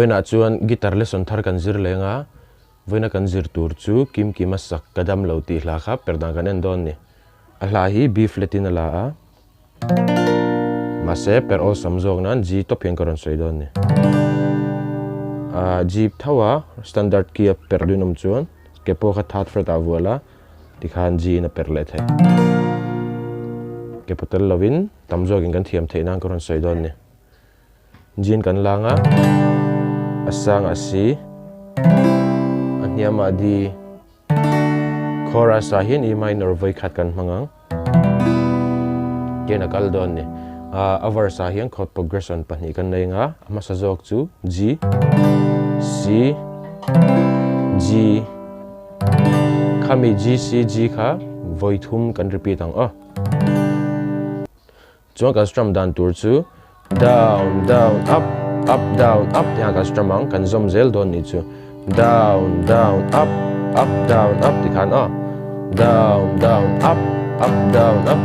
voina chuan guitar lesson thar kan zir lenga voina kan zir tur chu Kimkima sak kadam lo ti hla kha Perhdan kan en don ni a hla hi B flat in ala a mase per all samjok nan G top hian karon soi don ni G thawa standard key a Perhdan chuan ke po kha third fret awala tikhan G na per le the ke potel lovin tamjok in kan thiam theina karon soi don ni Jin kan langa asang asi ania ma di chorus ahin E minor voi khat kan mangang kena kal don ni over sahian chord progression pani kan nei nga ama sajok chu G C G khami G C G kha voi thum kan repeat ang chuan kan strum dan tur chu down down up up down up ya kan strum ang kan zom zel don ni chu down down up up down up tikhan down down up up down up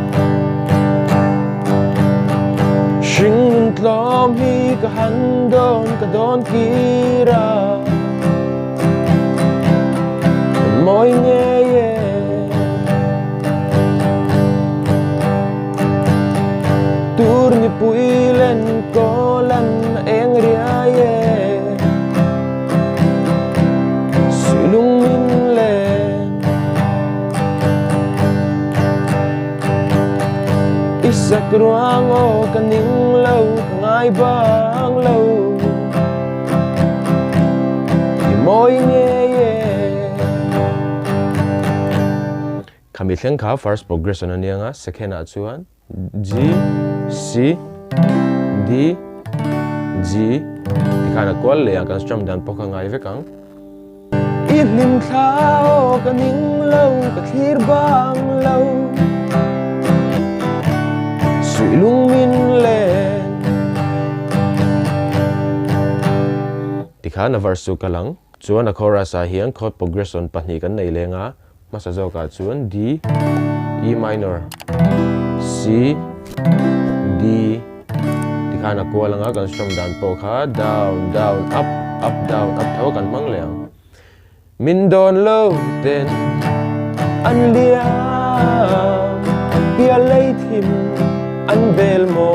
Shing tlom hi ka handon ka don kira moi ngei tur ni puilen kolan eng riaye silung min le isak ruang o kaning lâu ngai bang lâu moi ngei kami thleng kha first progression ania nga second a chuan G C D G tikana kwal le ang kan strum dan poka ngai vekang ilim thao kaning lâu ka thir bang lâu sui lung min le tikana verse kalang chuan a chorus a hian chord progression pani kan nei lenga masajoka chuan D E minor C D tikana kualanga kan strum dan poka down down up up down up thau kan mang leang min don lo ten an liam pia lei thim an bel mo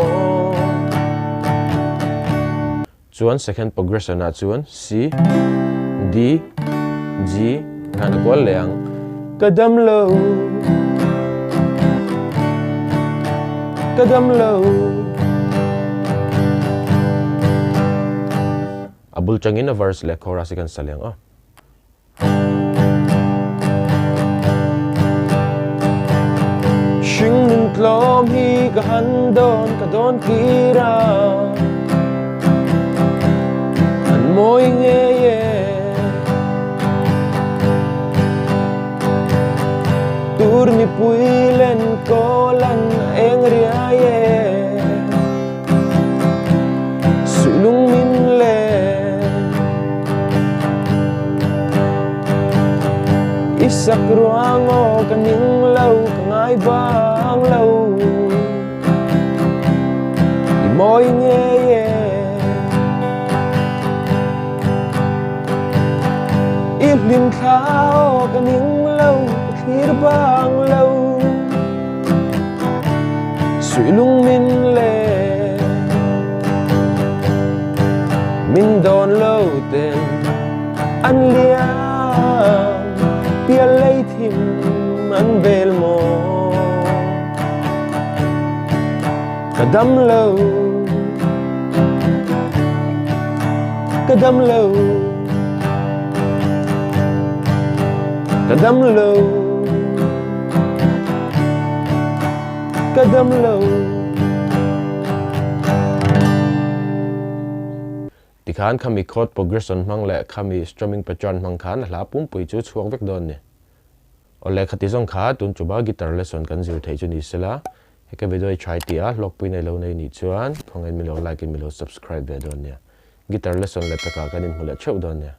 chuan second progression na chuan C D G kana kual leang kadam lo abul changin a verse le chorus kan salyang shing nin tlom hi ka handon ka don kira an moi ngei tur ni puilen kolan eng riaye sulung min le isak ruang o kaning lâu ngai bang lâu moi ngei ilim thao kaning lâu thir bang lâu sui lung min le min don lâu ten an liam pia lei thim an bel mo kadam lo kadam lo kadam lo kadam lo tikhan khami chord progression mang le khami strumming pattern mang khan hlawkpui chu chuang vek don ni ole khati jong kha tun chuba guitar lesson kan zir thei chu ni sela heka video try tia hlawkpui nei lo nei ni chuan khongen mi lo like mi lo subscribe ve don nia guitar lesson le peka kan in hule cheu don nia